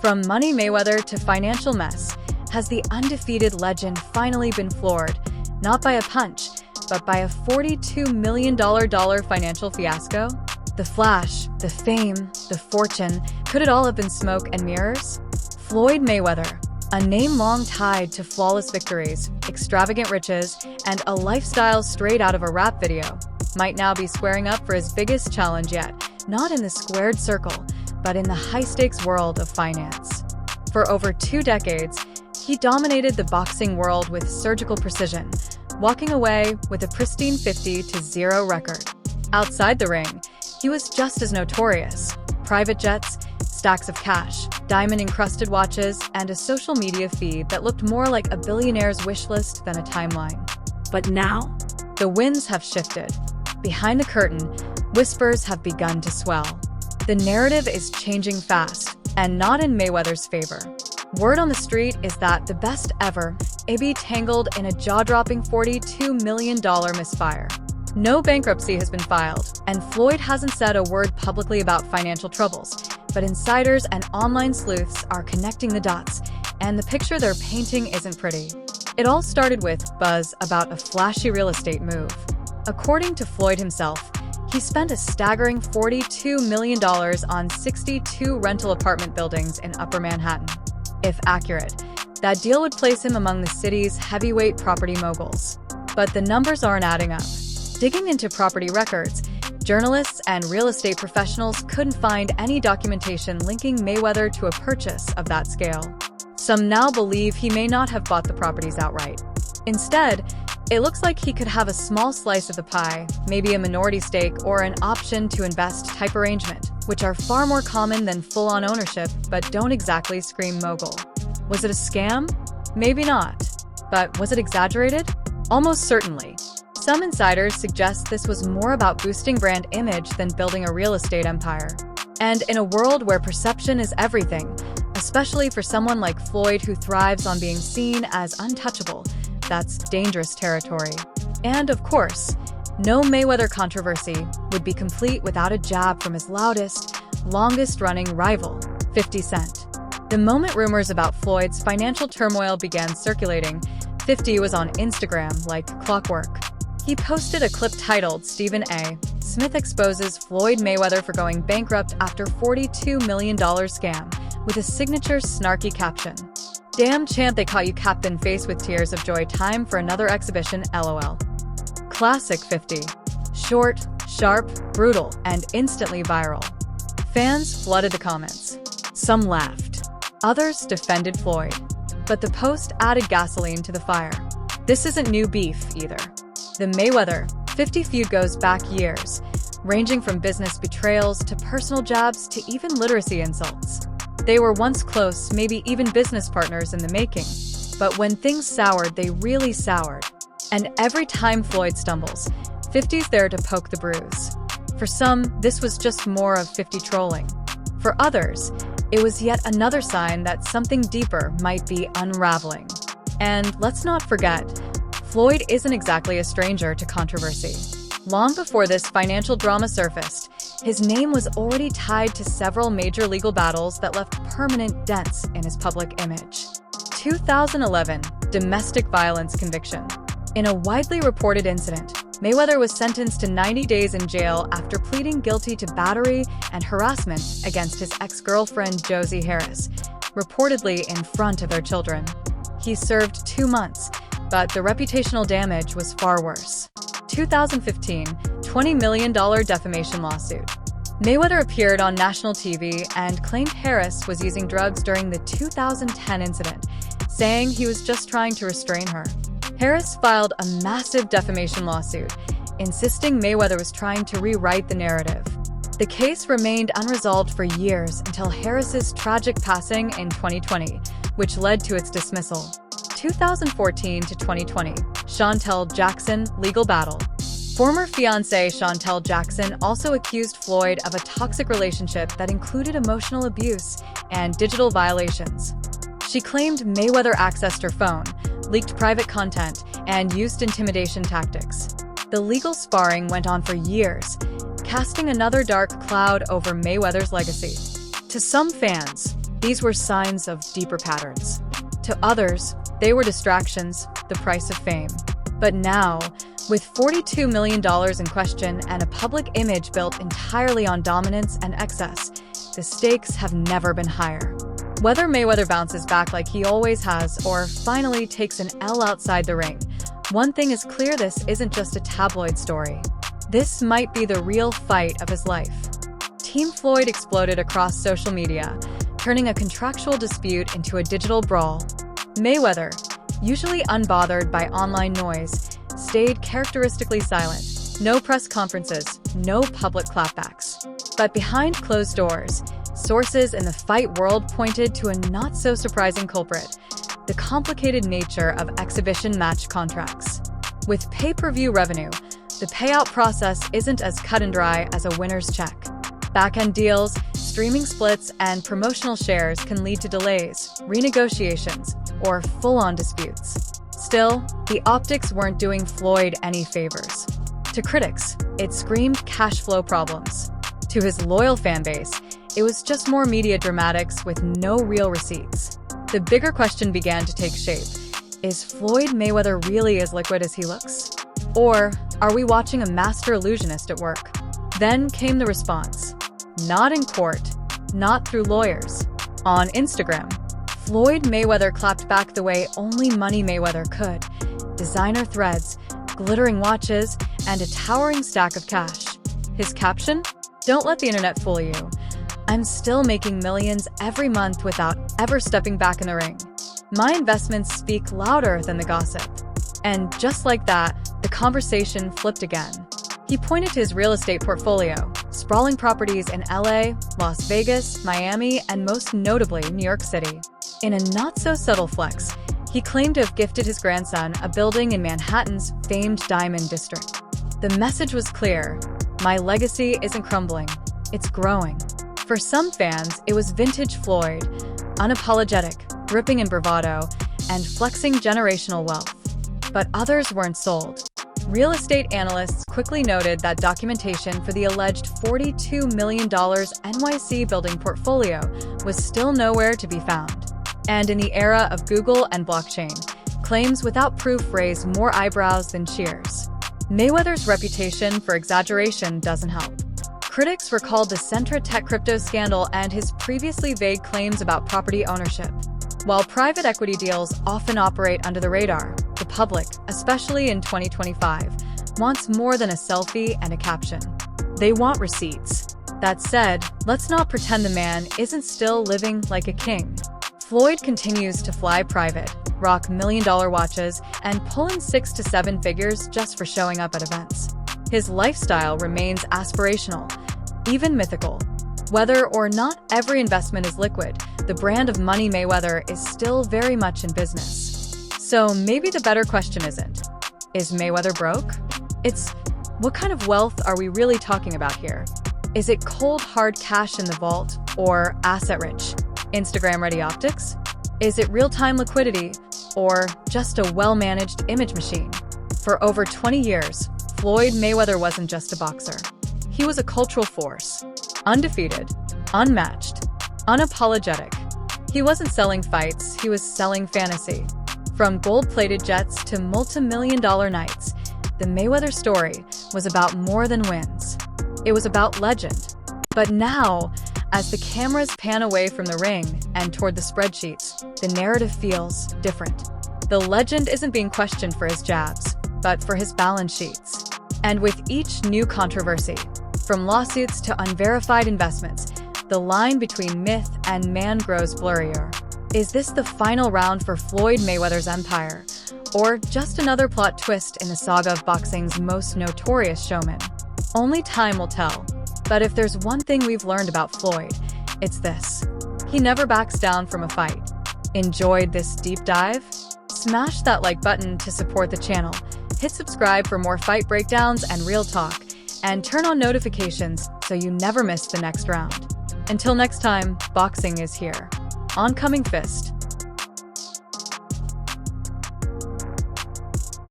From Money Mayweather to financial mess, has the undefeated legend finally been floored, not by a punch, but by a $42 million financial fiasco? The flash, the fame, the fortune, could it all have been smoke and mirrors? Floyd Mayweather, a name long tied to flawless victories, extravagant riches, and a lifestyle straight out of a rap video, might now be squaring up for his biggest challenge yet, not in the squared circle, but in the high-stakes world of finance. For over 2 decades, he dominated the boxing world with surgical precision, walking away with a pristine 50-0 record. Outside the ring, he was just as notorious. Private jets, stacks of cash, diamond-encrusted watches, and a social media feed that looked more like a billionaire's wish list than a timeline. But now, the winds have shifted. Behind the curtain, whispers have begun to swell. The narrative is changing fast, and not in Mayweather's favor. Word on the street is that the best ever AB tangled in a jaw-dropping $42 million misfire. No bankruptcy has been filed, and Floyd hasn't said a word publicly about financial troubles, but insiders and online sleuths are connecting the dots, and the picture they're painting isn't pretty. It all started with buzz about a flashy real estate move. According to Floyd himself, he spent a staggering $42 million on 62 rental apartment buildings in Upper Manhattan. If accurate, that deal would place him among the city's heavyweight property moguls. But the numbers aren't adding up. Digging into property records, journalists and real estate professionals couldn't find any documentation linking Mayweather to a purchase of that scale. Some now believe he may not have bought the properties outright. Instead, it looks like he could have a small slice of the pie, maybe a minority stake or an option to invest type arrangement, which are far more common than full-on ownership but don't exactly scream mogul. Was it a scam? Maybe not. But was it exaggerated? Almost certainly. Some insiders suggest this was more about boosting brand image than building a real estate empire. And in a world where perception is everything, especially for someone like Floyd who thrives on being seen as untouchable, that's dangerous territory. And of course, no Mayweather controversy would be complete without a jab from his loudest, longest-running rival, 50 Cent. The moment rumors about Floyd's financial turmoil began circulating, 50 was on Instagram like clockwork. He posted a clip titled "Stephen A. Smith exposes Floyd Mayweather for going bankrupt after $42 million scam," with a signature snarky caption. "Damn champ, they caught you cap-in-face with tears of joy. Time for another exhibition, LOL." Classic 50. Short, sharp, brutal, and instantly viral. Fans flooded the comments. Some laughed. Others defended Floyd. But the post added gasoline to the fire. This isn't new beef, either. The Mayweather-50 feud goes back years, ranging from business betrayals to personal jabs to even literacy insults. They were once close, maybe even business partners in the making. But when things soured, they really soured. And every time Floyd stumbles, 50's there to poke the bruise. For some, this was just more of 50 trolling. For others, it was yet another sign that something deeper might be unraveling. And let's not forget, Floyd isn't exactly a stranger to controversy. Long before this financial drama surfaced, his name was already tied to several major legal battles that left permanent dents in his public image. 2011 domestic violence conviction. In a widely reported incident, Mayweather was sentenced to 90 days in jail after pleading guilty to battery and harassment against his ex-girlfriend Josie Harris, reportedly in front of their children. He served 2 months, but the reputational damage was far worse. 2015 $20 million defamation lawsuit. Mayweather appeared on national TV and claimed Harris was using drugs during the 2010 incident, saying he was just trying to restrain her. Harris filed a massive defamation lawsuit, insisting Mayweather was trying to rewrite the narrative. The case remained unresolved for years until Harris's tragic passing in 2020, which led to its dismissal. 2014 to 2020, Chantel Jackson legal battle. Former fiancée Chantel Jackson also accused Floyd of a toxic relationship that included emotional abuse and digital violations. She claimed Mayweather accessed her phone, leaked private content, and used intimidation tactics. The legal sparring went on for years, casting another dark cloud over Mayweather's legacy. To some fans, These were signs of deeper patterns. To others, they were distractions, the price of fame. But now, with $42 million in question and a public image built entirely on dominance and excess, the stakes have never been higher. Whether Mayweather bounces back like he always has or finally takes an L outside the ring, one thing is clear: this isn't just a tabloid story. This might be the real fight of his life. Team Floyd exploded across social media, turning a contractual dispute into a digital brawl. Mayweather, usually unbothered by online noise, stayed characteristically silent. No press conferences, no public clapbacks. But behind closed doors, sources in the fight world pointed to a not-so-surprising culprit: the complicated nature of exhibition match contracts. With pay-per-view revenue, the payout process isn't as cut and dry as a winner's check. Back-end deals, streaming splits, and promotional shares can lead to delays, renegotiations, or full-on disputes. Still, the optics weren't doing Floyd any favors. To critics, it screamed cash flow problems. To his loyal fan base, it was just more media dramatics with no real receipts. The bigger question began to take shape: is Floyd Mayweather really as liquid as he looks? Or are we watching a master illusionist at work? Then came the response. Not in court, not through lawyers. On Instagram, Floyd Mayweather clapped back the way only Money Mayweather could: designer threads, glittering watches, and a towering stack of cash. His caption? Don't let the internet fool you. I'm still making millions every month without ever stepping back in the ring. My investments speak louder than the gossip. And just like that, the conversation flipped again. He pointed to his real estate portfolio, sprawling properties in LA, Las Vegas, Miami, and most notably, New York City. In a not-so-subtle flex, he claimed to have gifted his grandson a building in Manhattan's famed Diamond District. The message was clear: my legacy isn't crumbling, it's growing. For some fans, it was vintage Floyd, unapologetic, dripping in bravado, and flexing generational wealth. But others weren't sold. Real estate analysts quickly noted that documentation for the alleged $42 million NYC building portfolio was still nowhere to be found. And in the era of Google and blockchain, claims without proof raise more eyebrows than cheers. Mayweather's reputation for exaggeration doesn't help. Critics recalled the Centra Tech crypto scandal and his previously vague claims about property ownership. While private equity deals often operate under the radar, the public, especially in 2025, wants more than a selfie and a caption. They want receipts. That said, let's not pretend the man isn't still living like a king. Floyd continues to fly private, rock million-dollar watches, and pull in 6 to 7 figures just for showing up at events. His lifestyle remains aspirational, even mythical. Whether or not every investment is liquid, the brand of Money Mayweather is still very much in business. So maybe the better question isn't, is Mayweather broke? It's, what kind of wealth are we really talking about here? Is it cold, hard cash in the vault, or asset-rich, Instagram-ready optics? Is it real-time liquidity, or just a well-managed image machine? For over 20 years, Floyd Mayweather wasn't just a boxer. He was a cultural force. Undefeated, unmatched, unapologetic. He wasn't selling fights, he was selling fantasy. From gold-plated jets to multi-million-dollar nights, the Mayweather story was about more than wins. It was about legend. But now, as the cameras pan away from the ring and toward the spreadsheets, the narrative feels different. The legend isn't being questioned for his jabs, but for his balance sheets. And with each new controversy, from lawsuits to unverified investments, the line between myth and man grows blurrier. Is this the final round for Floyd Mayweather's empire, or just another plot twist in the saga of boxing's most notorious showman? Only time will tell. But if there's one thing we've learned about Floyd, it's this: he never backs down from a fight. Enjoyed this deep dive? Smash that like button to support the channel, hit subscribe for more fight breakdowns and real talk, and turn on notifications so you never miss the next round. Until next time, boxing is here. Oncoming fist.